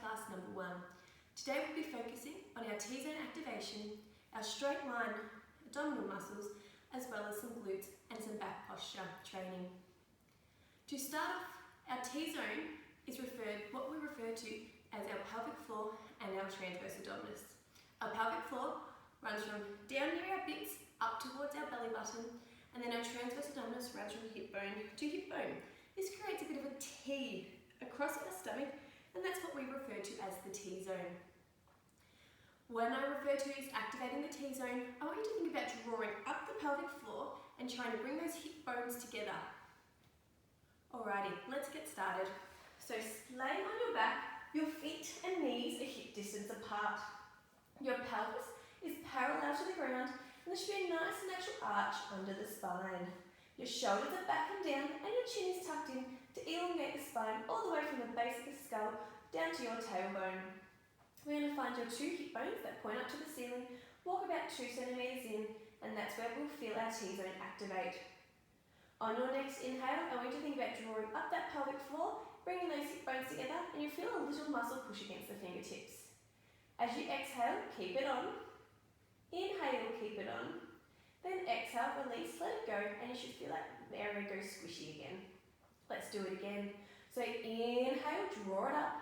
class number 1. Today we'll be focusing on our T-zone activation, our straight line abdominal muscles, as well as some glutes and some back posture training. To start off, our T-zone is what we refer to as our pelvic floor and our transverse abdominis. Our pelvic floor runs from down near our bits up towards our belly button, and then our transverse abdominis runs from hip bone to hip bone. This creates a bit of a T across our stomach, and that's what we refer to as the T-zone. When I refer to as activating the T-zone, I want you to think about drawing up the pelvic floor and trying to bring those hip bones together. Alrighty, let's get started. So laying on your back, your feet and knees are hip distance apart. Your pelvis is parallel to the ground, and there should be a nice natural arch under the spine. Your shoulders are back and down, and your chin is tucked in to elongate the spine all the way from the base of the skull down to your tailbone. We're going to find your two hip bones that point up to the ceiling, walk about 2 centimetres in, and that's where we'll feel our T-zone activate. On your next inhale, I want you to think about drawing up that pelvic floor, bringing those hip bones together, and you'll feel a little muscle push against the fingertips. As you exhale, keep it on. Inhale, keep it on. Then exhale, release, let it go, and you should feel that area go squishy again. Let's do it again. So inhale, draw it up.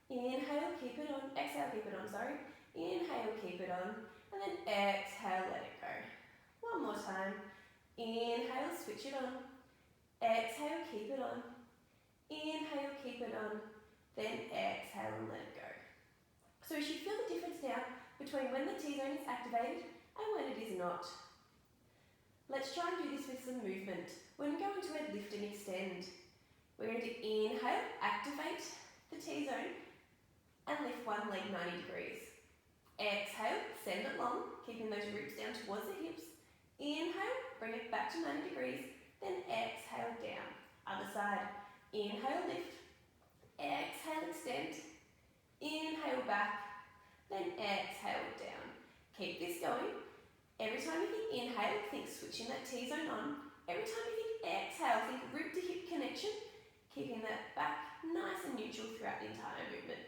Inhale, keep it on. Exhale, keep it on, sorry. Inhale, keep it on. And then exhale, let it go. One more time. Inhale, switch it on. Exhale, keep it on. Inhale, keep it on. Then exhale and let it go. So you should feel the difference now between when the T-zone is activated and when it is not. Let's try and do this with some movement. We're going to go into a lift and extend. We're going to inhale, activate the T-zone, and lift one leg 90 degrees. Exhale, send it long, keeping those ribs down towards the hips. Inhale, bring it back to 90 degrees, then exhale down. Other side. Inhale, lift. Exhale, extend. Inhale back, then exhale down. Keep this going. Every time you think inhale, think switching that T-zone on. Every time you think exhale, think rib to hip connection, keeping that back nice and neutral throughout the entire movement.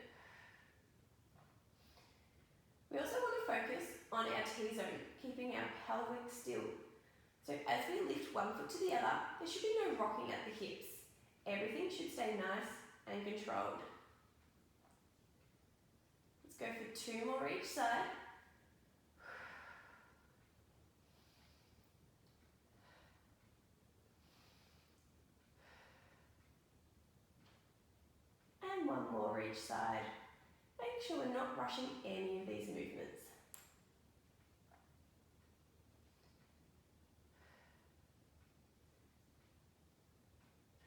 We also want to focus on our T-zone, keeping our pelvic still. So as we lift one foot to the other, there should be no rocking at the hips. Everything should stay nice and controlled. Let's go for 2 more each side. And 1 more each side. Make sure we're not rushing any of these movements.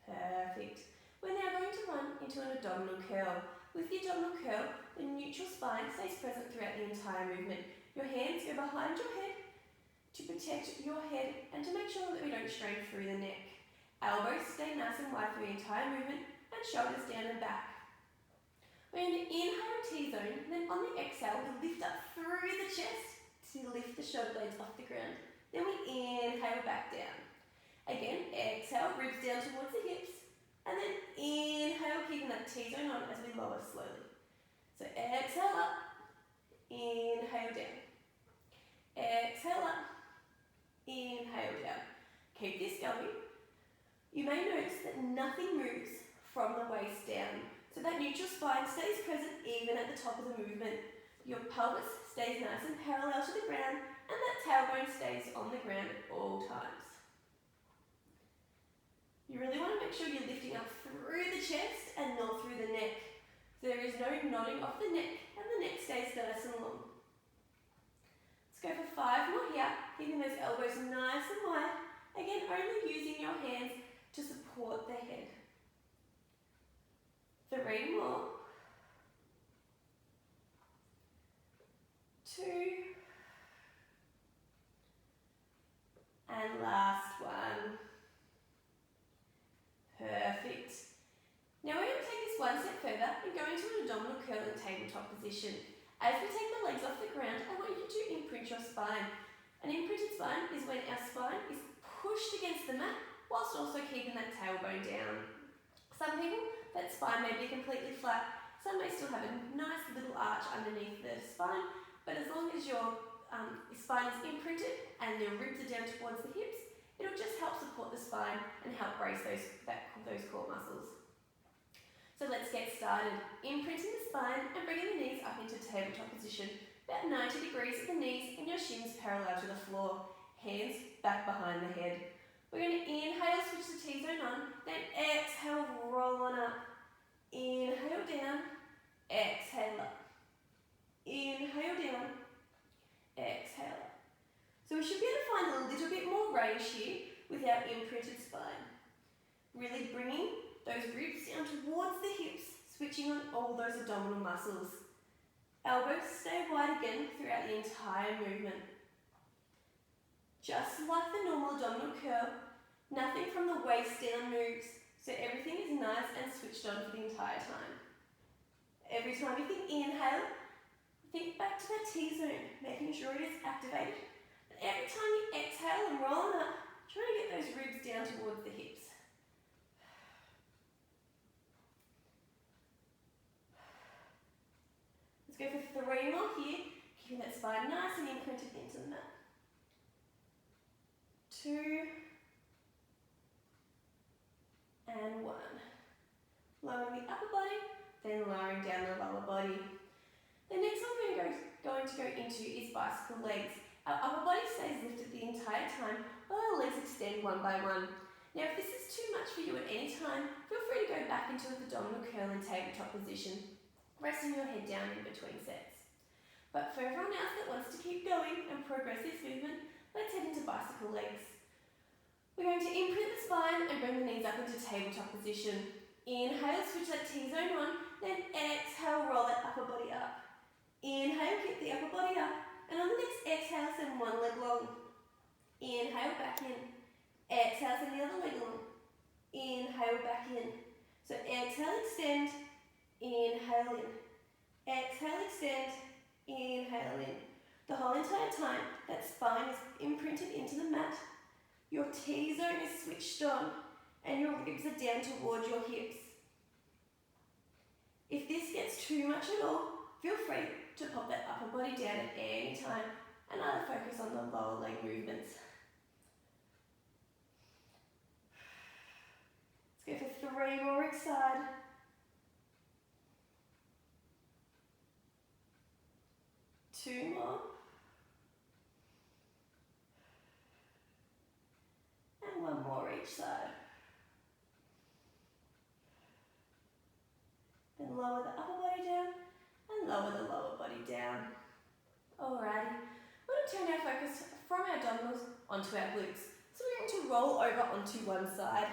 Perfect. We're now going to run into an abdominal curl. With the abdominal curl, the neutral spine stays present throughout the entire movement. Your hands go behind your head to protect your head and to make sure that we don't strain through the neck. Elbows stay nice and wide for the entire movement and shoulders down and back. We're going to inhale T-zone, then on the exhale, we lift up through the chest to lift the shoulder blades off the ground. Then we inhale back down. Again, exhale, ribs down towards the hips, and then inhale, keeping that T-zone on as we lower slowly. So exhale up, inhale down. Exhale up, inhale down. Keep this going. You may notice that nothing moves from the waist down. So that neutral spine stays present even at the top of the movement. Your pelvis stays nice and parallel to the ground, and that tailbone stays on the ground at all times. You really want to make sure you're lifting up through the chest and not through the neck. So there is no nodding off the neck, and the neck stays nice and long. Let's go for 5 more here, keeping those elbows nice and wide. Again, only using your hands to support the head. 3 more. 2. And last one. Perfect. Now we're going to take this one step further and go into an abdominal curl and tabletop position. As we take the legs off the ground, I want you to imprint your spine. An imprinted spine is when our spine is pushed against the mat whilst also keeping that tailbone down. Some people, that spine may be completely flat. Some may still have a nice little arch underneath the spine, but as long as your spine is imprinted and your ribs are down towards the hips, it'll just help support the spine and help brace those core muscles. So let's get started. Imprinting the spine and bringing the knees up into tabletop position, about 90 degrees at the knees and your shins parallel to the floor, hands back behind the head. We're going to inhale, switch the T-zone on, then exhale, roll on up. Inhale down, exhale up. Inhale down, exhale up. So we should be able to find a little bit more range here with our imprinted spine. Really bringing those ribs down towards the hips, switching on all those abdominal muscles. Elbows stay wide again throughout the entire movement. Just like the normal abdominal curl, nothing from the waist down moves, so everything is nice and switched on for the entire time. Every time you think inhale, think back to that T-zone, making sure it is activated. And every time you exhale and roll on up, try to get those ribs down towards the hips. Let's go for 3 more here, keeping that spine nice and imprinted into the mat. 2 and 1. Lowering the upper body, then lowering down the lower body. The next one we're going to go into is bicycle legs. Our upper body stays lifted the entire time while our legs extend one by one. Now if this is too much for you at any time, feel free to go back into abdominal curl and tabletop position, resting your head down in between sets. But for everyone else that wants to keep going and progress this movement, let's head into bicycle legs. We're going to imprint the spine and bring the knees up into tabletop position. Inhale, switch that T-zone on, then exhale, roll that upper body up. Inhale, keep the upper body up, and on the next exhale, send one leg long. Inhale, back in. Exhale, send the other leg long. Inhale, back in. So exhale, extend. Inhale in. Exhale, extend. Inhale in. The whole entire time, that spine is imprinted into the mat. Your T-zone is switched on and your ribs are down towards your hips. If this gets too much at all, feel free to pop that upper body down at any time and either focus on the lower leg movements. Let's go for 3 more each side. 2 more. And 1 more each side. Then lower the upper body down and lower the lower body down. Alrighty, we're going to turn our focus from our abdominals onto our glutes. So we're going to roll over onto one side.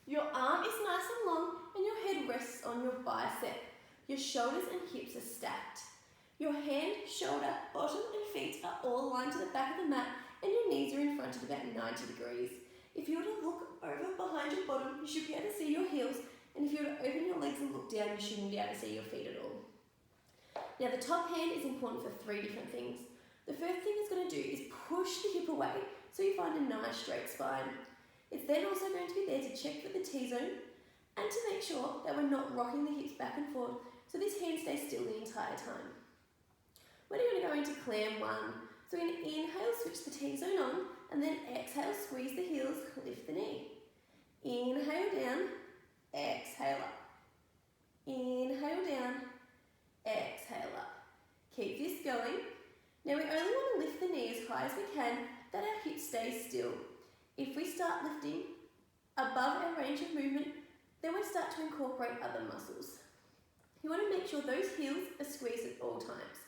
Your arm is nice and long and your head rests on your bicep. Your shoulders and hips are stacked. Your hand, shoulder, bottom and feet are all aligned to the back of the mat and your knees are in front at about 90 degrees. If you were to look over behind your bottom, you should be able to see your heels, and if you were to open your legs and look down, you shouldn't be able to see your feet at all. Now the top hand is important for 3 different things. The first thing it's going to do is push the hip away so you find a nice straight spine. It's then also going to be there to check for the T-zone and to make sure that we're not rocking the hips back and forth so this hand stays still the entire time. We're going to go into clam 1. So we're going to inhale, switch the T-zone on, and then exhale, squeeze the heels, lift the knee. Inhale down, exhale up. Inhale down, exhale up. Keep this going. Now we only want to lift the knee as high as we can, that our hips stay still. If we start lifting above our range of movement, then we start to incorporate other muscles. You want to make sure those heels are squeezed at all times.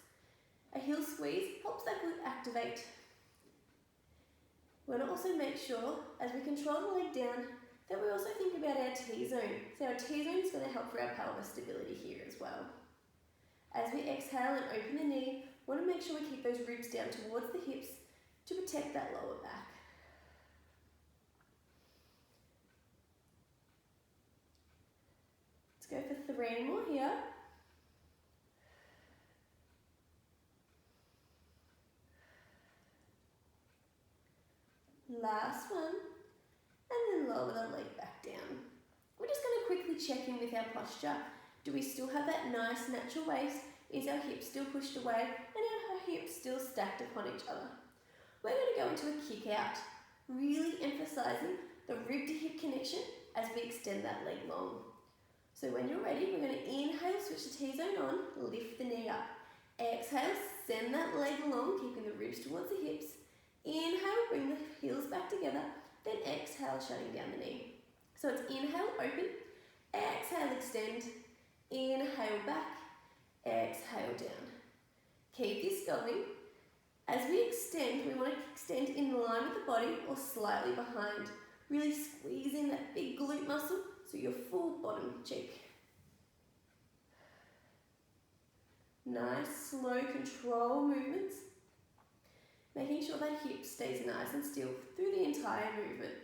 A heel squeeze helps that glute activate. We want to also make sure, as we control the leg down, that we also think about our T-zone. So our T-zone is going to help for our pelvis stability here as well. As we exhale and open the knee, we want to make sure we keep those ribs down towards the hips to protect that lower back. Let's go for 3 more here. Last one, and then lower the leg back down. We're just going to quickly check in with our posture. Do we still have that nice natural waist? Is our hips still pushed away and our hips still stacked upon each other? We're going to go into a kick out, really emphasising the rib to hip connection as we extend that leg long. So when you're ready, we're going to inhale, switch the T-zone on, lift the knee up. Exhale, send that leg long, keeping the ribs towards the hips. Inhale, bring the heels back together, then exhale, shutting down the knee. So it's inhale, open, exhale, extend, inhale back, exhale down. Keep this going. As we extend, we want to extend in line with the body or slightly behind. Really squeezing that big glute muscle so your full bottom cheek. Nice, slow, control movements. Making sure that hip stays nice and still through the entire movement.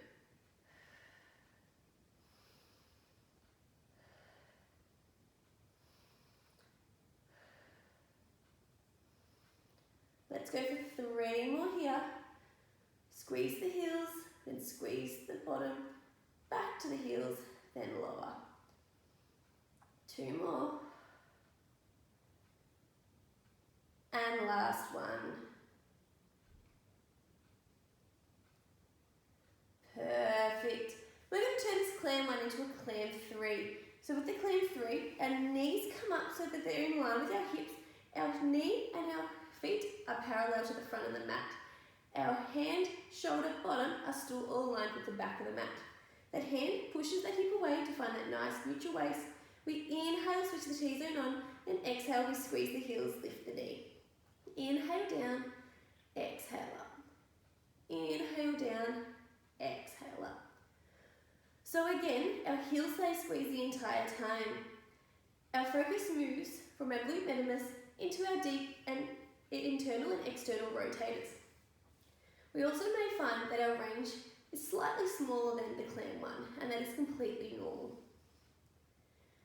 Let's go for 3 more here. Squeeze the heels, then squeeze the bottom, back to the heels, then lower. 2 more. And last one. Perfect. We're going to turn this clam 1 into a clam 3. So with the clam 3, our knees come up so that they're in line with our hips. Our knee and our feet are parallel to the front of the mat. Our hand, shoulder, bottom are still all aligned with the back of the mat. That hand pushes that hip away to find that nice neutral waist. We inhale, switch the T-zone on, then exhale, we squeeze the heels, lift the knee. Inhale down, exhale up. Inhale down, exhale up. So again, our heels stay squeezed the entire time. Our focus moves from our glute medius into our deep and internal and external rotators. We also may find that our range is slightly smaller than the clam 1, and that is completely normal.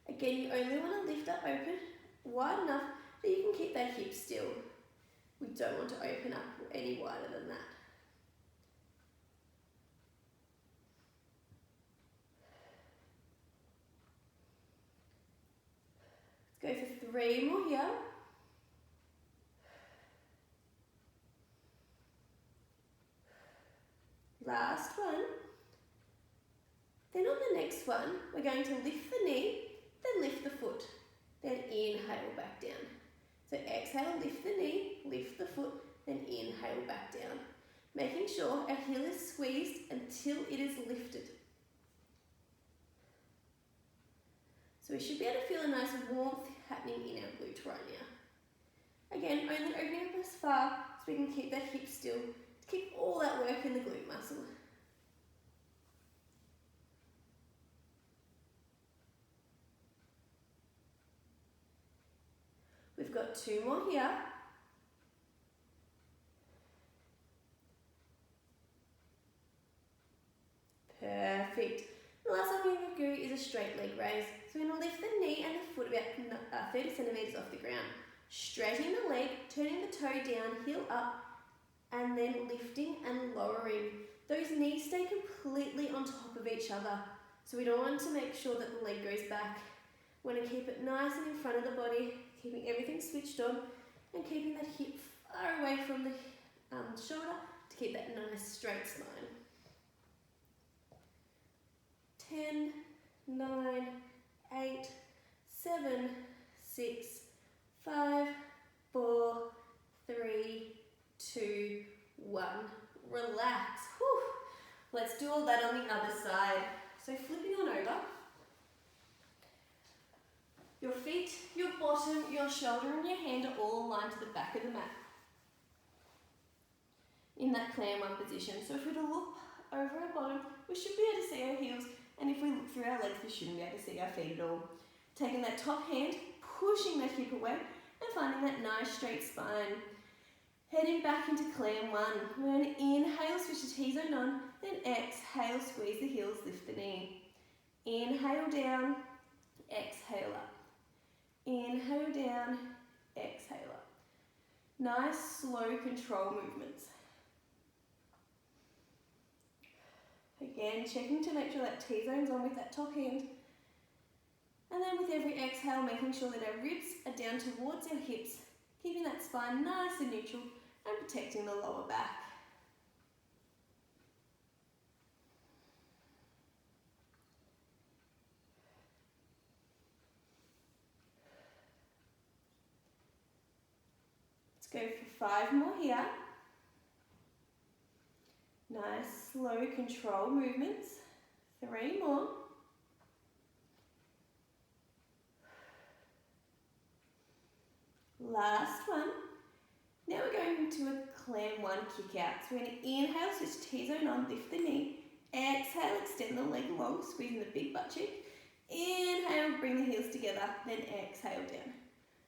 Again, you only want to lift up open wide enough that you can keep that hip still. We don't want to open up any wider than that. Let's go for 3 more here. Last one. Then on the next one, we're going to lift the knee, then lift the foot. Then inhale back down. So exhale, lift the knee, lift the foot, then inhale back down. Making sure our heel is squeezed until it is lifted. So we should be able to feel a nice warmth happening in our glute right now. Again, only opening up as far so we can keep that hip still, to keep all that work in the glute muscle. We've got 2 more here. Perfect. The last one we're going to do is a straight leg raise. So we're going to lift the knee and the foot about 30 centimetres off the ground. Straightening the leg, turning the toe down, heel up, and then lifting and lowering. Those knees stay completely on top of each other. So we don't want to make sure that the leg goes back. We want to keep it nice and in front of the body, keeping everything switched on, and keeping that hip far away from the shoulder to keep that nice straight spine. 10, 9, 8, 7, 6, 5, 4, 3, 2, 1. Relax. Whew. Let's do all that on the other side. So flipping on over. Your feet, your bottom, your shoulder and your hand are all aligned to the back of the mat. In that clam 1 position. So if we were to look over our bottom, we should be able to see our heels. And if we look through our legs, we shouldn't be able to see our feet at all. Taking that top hand, pushing that hip away, and finding that nice straight spine. Heading back into clam 1. We're going to inhale, switch the T-zone on, then exhale, squeeze the heels, lift the knee. Inhale down, exhale up. Inhale down, exhale up. Nice, slow control movements. Again, checking to make sure that T-zone's on with that top hand. And then with every exhale, making sure that our ribs are down towards our hips, keeping that spine nice and neutral and protecting the lower back. Let's go for 5 more here. Nice, slow, controlled movements. 3 more. Last one. Now we're going into a clam 1 kick out. So we're going to inhale, switch T-zone on, lift the knee. Exhale, extend the leg long, squeezing the big butt cheek. Inhale, bring the heels together, then exhale down.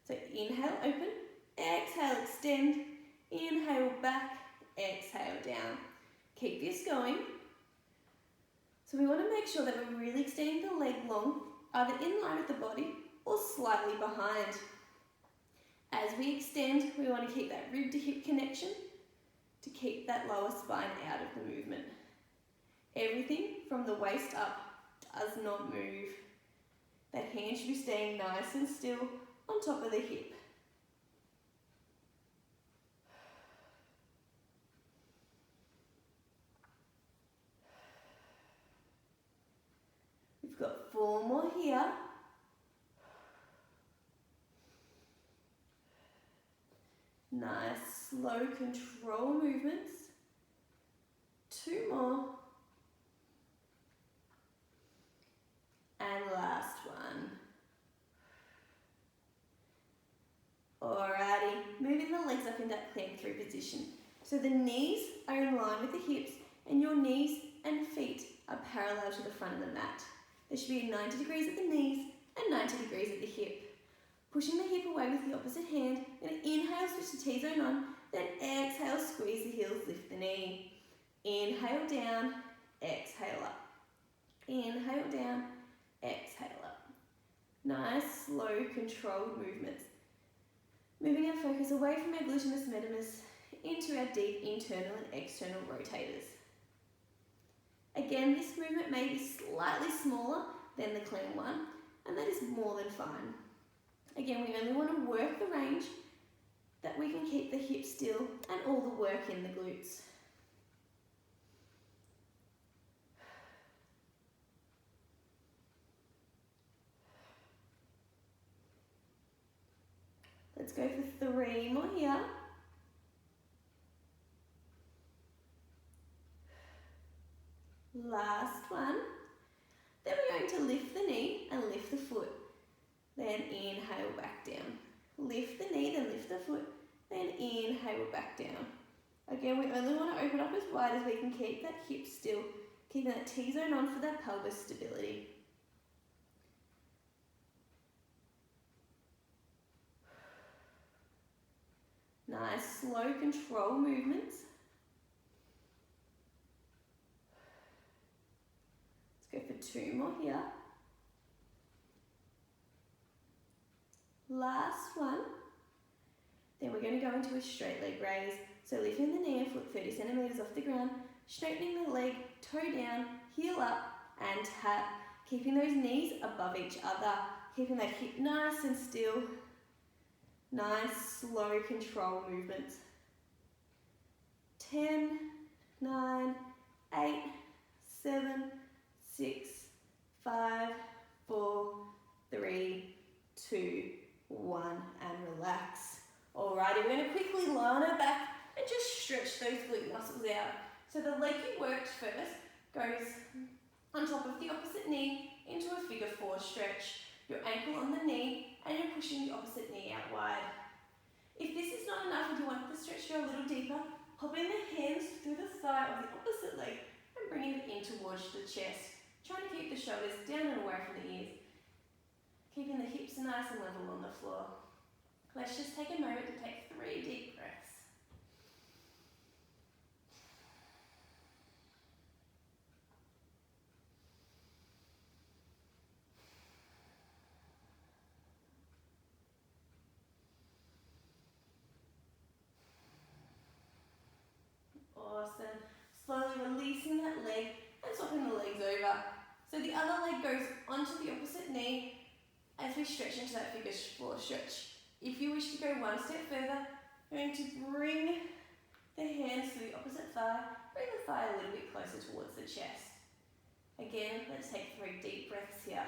So inhale, open. Exhale, extend. Inhale, back. Exhale, down. Keep this going. So we want to make sure that we're really extending the leg long, either in line with the body or slightly behind. As we extend, we want to keep that rib to hip connection to keep that lower spine out of the movement. Everything from the waist up does not move. That hand should be staying nice and still on top of the hip. We've got 4 more here. Nice, slow, control movements. 2 more. And last one. Alrighty, moving the legs up in that plank 3 position. So the knees are in line with the hips and your knees and feet are parallel to the front of the mat. There should be 90 degrees at the knees and 90 degrees at the hip. Pushing the hip away with the opposite hand, then inhale, switch the T-zone on, then exhale, squeeze the heels, lift the knee. Inhale down, exhale up. Inhale down, exhale up. Nice, slow, controlled movements. Moving our focus away from our gluteus medius into our deep internal and external rotators. Again, this movement may be slightly smaller than the clam 1, and that is more than fine. Again, we only want to work the range that we can keep the hips still and all the work in the glutes. Let's go for 3 more here. Last one. Then we're going to lift the knee and lift the foot. Then inhale, back down. Lift the knee, then lift the foot. Then inhale, back down. Again, we only want to open up as wide as we can keep that hip still, keeping that T-zone on for that pelvis stability. Nice, slow, control movements. Let's go for 2 more here. Last one. Then we're going to go into a straight leg raise. So lifting the knee and foot 30 centimeters off the ground, straightening the leg, toe down, heel up, and tap. Keeping those knees above each other, keeping that hip nice and still. Nice, slow, control movements. 10, 9, 8, 7, 6, 5, 4, 3, 2, 1, and relax. Alrighty, we're going to quickly lie on our back and just stretch those glute muscles out. So the leg you worked first goes on top of the opposite knee into a figure 4 stretch. Your ankle on the knee and you're pushing the opposite knee out wide. If this is not enough and you want the stretch to go a little deeper, popping the hands through the thigh of the opposite leg and bringing it in towards the chest. Trying to keep the shoulders down and away from the ears. Keeping the hips nice and level on the floor. Let's just take a moment to take 3 deep breaths. Awesome. Slowly releasing that leg and swapping the legs over. So the other leg goes onto the opposite knee, as we stretch into that figure four stretch. If you wish to go one step further, you're going to bring the hands to the opposite thigh, bring the thigh a little bit closer towards the chest. Again, let's take 3 deep breaths here.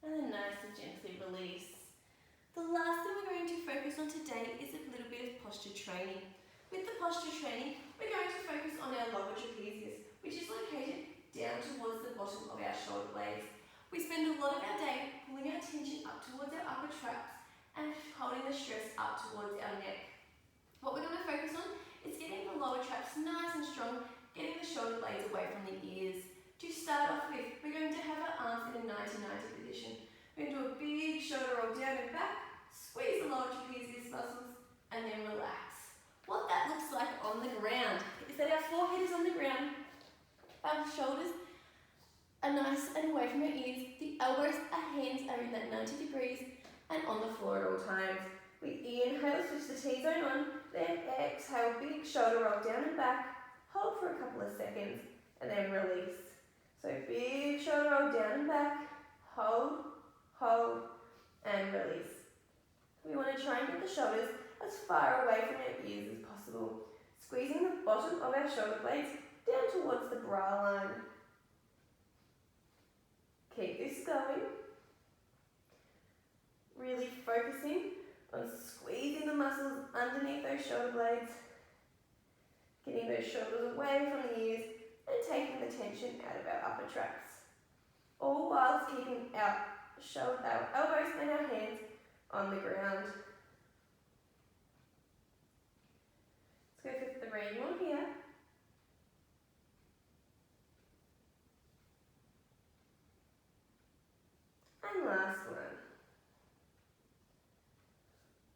And then nice and gently release. The last thing we're going to focus on today is a little bit of posture training. With the posture training, we're going to focus on our lower trapezius, which is located down towards the bottom of our shoulder blades. We spend a lot of our day pulling our tension up towards our upper traps and holding the stress up towards our neck. What we're going to focus on is getting the lower traps nice and strong, getting the shoulder blades away from the ears. To start off with, we're going to have our arms in a 90-90 position. We're going to do a big shoulder roll down and back, squeeze the lower trapezius muscles, and then relax. What that looks like on the ground is that our forehead is on the ground, our shoulders are nice and away from our ears, the elbows, our hands are in that 90 degrees and on the floor at all times. We inhale, switch the T-zone on, then exhale, big shoulder roll down and back, hold for a couple of seconds, and then release. So big shoulder roll down and back, hold, hold, and release. We want to try and get the shoulders as far away from our ears as possible, squeezing the bottom of our shoulder blades down towards the bra line. Keep this going. Really focusing on squeezing the muscles underneath those shoulder blades, getting those shoulders away from the ears and taking the tension out of our upper traps. All whilst keeping our elbows and our hands on the ground. Let's go for 3 more here. And last one.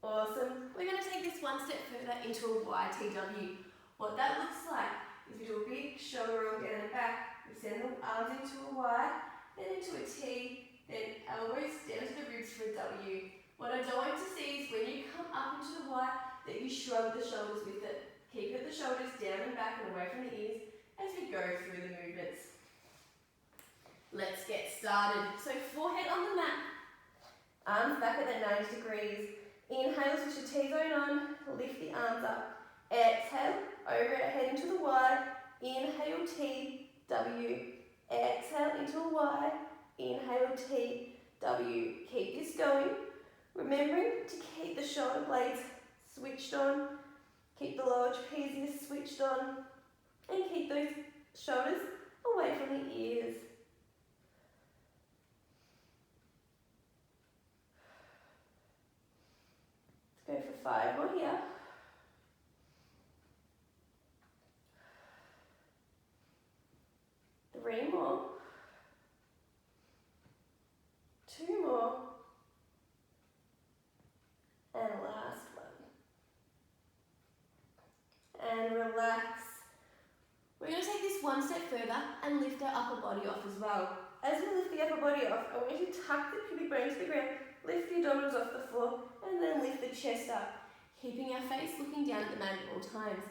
Awesome. We're going to take this one step further into a YTW. What that looks like is we do a big shoulder roll down and back. We send the arms into a Y, then into a T, then elbows down to the ribs for a W. What I don't want to see is when you come up into the Y that you shrug the shoulders with it. Keep the shoulders down and back and away from the ears as we go through the movements. Let's get started. So forehead on the mat, arms back at that 90 degrees. Inhale, switch the T-zone on, lift the arms up. Exhale, overhead into the Y. Inhale, T, W. Exhale into a Y. Inhale, T, W. Keep this going. Remembering to keep the shoulder blades switched on, keep the lower trapezius switched on, and keep those shoulders away from the ears. Let's go for 5 more here. Three more. 2 more. And last one. And relax. We're going to take this one step further and lift our upper body off as well. As we lift the upper body off, I want you to tuck the pubic bone to the ground, lift the abdominals off the floor, and then lift the chest up, keeping our face looking down at the mat at all times.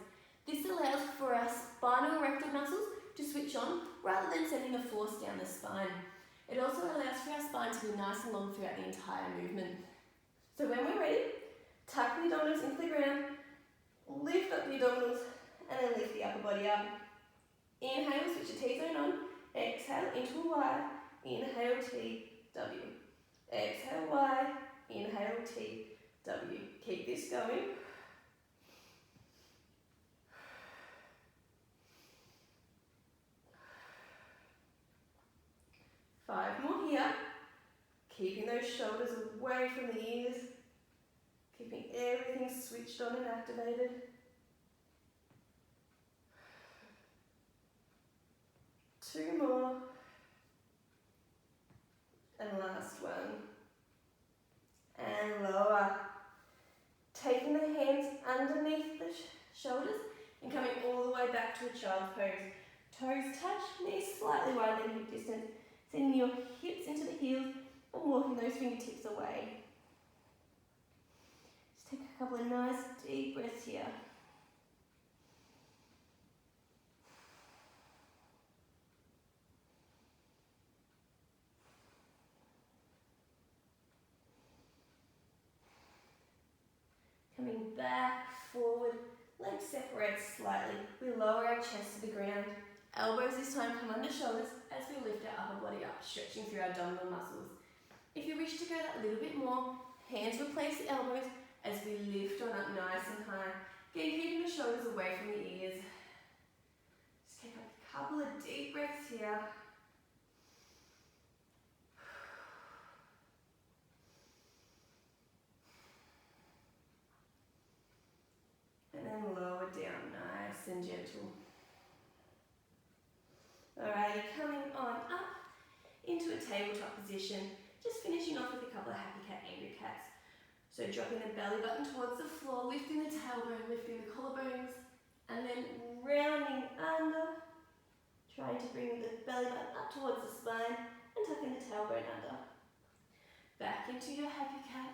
This allows for our spinal erector muscles to switch on rather than sending the force down the spine. It also allows for our spine to be nice and long throughout the entire movement. So when we're ready, tuck the abdominals into the ground, lift up the abdominals, and then lift the upper body up. Inhale, switch the T-zone on. Exhale into a Y. Inhale, T, W. Exhale, Y. Inhale, T, W. Keep this going. Five more here. Keeping those shoulders away from the ears. Keeping everything switched on and activated. Two more. And last one. And lower. Taking the hands underneath the shoulders and coming all the way back to a child's pose. Toes touch, knees slightly wider than hip distance. your hips into the heels and walking those fingertips away. Just take a couple of nice deep breaths here. Coming back, forward, legs separate slightly. We lower our chest to the ground. Elbows this time come under shoulders as we lift our upper body up, stretching through our abdominal muscles. If you wish to go that little bit more, hands replace the elbows as we lift on up nice and high. Keeping the shoulders away from the ears. Just take a couple of deep breaths here. And then lower down, nice and gentle. Alrighty, coming on up into a tabletop position. Just finishing off with a couple of happy cat, angry cats. So dropping the belly button towards the floor, lifting the tailbone, lifting the collarbones, and then rounding under, trying to bring the belly button up towards the spine and tucking the tailbone under. Back into your happy cat.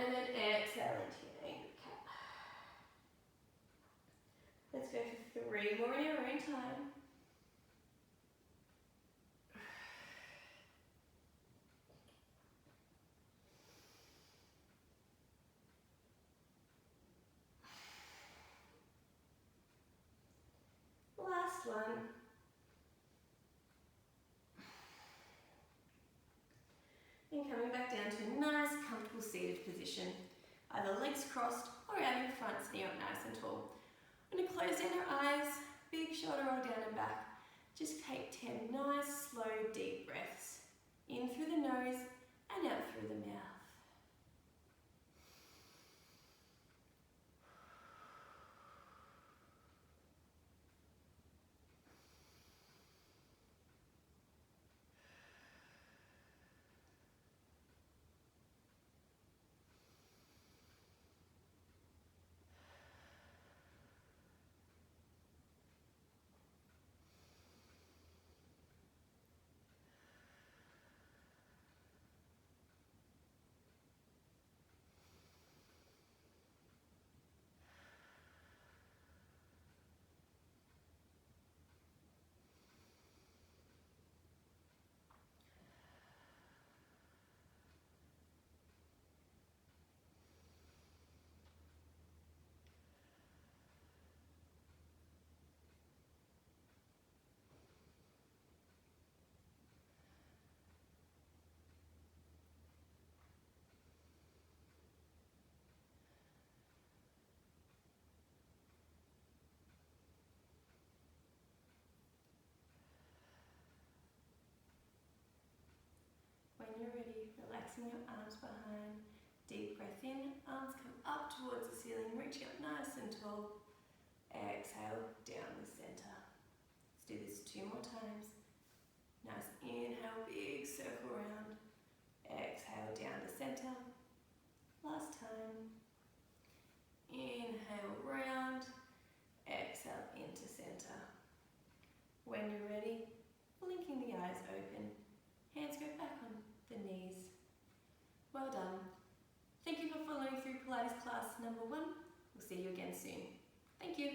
And then exhale into your angry cat. Let's go for 3 more in your own time. Last one. And coming back down to a nice, comfortable seated position. Either legs crossed or out in front, sitting up nice and tall. We're going to close down our eyes, big shoulder roll down and back. Just take 10 nice, slow, deep breaths. In through the nose and out through the mouth. When you're ready, relaxing your arms behind. Deep breath in, arms come up towards the ceiling, reaching up nice and tall. Exhale, down the center. Let's do this 2 more times. Nice inhale, big circle round. Exhale, down the center. Last time. Inhale, round. Exhale, into center. When you're ready, blinking the eyes open. Hands go back on the knees. Well done. Thank you for following through Pilates class number 1. We'll see you again soon. Thank you.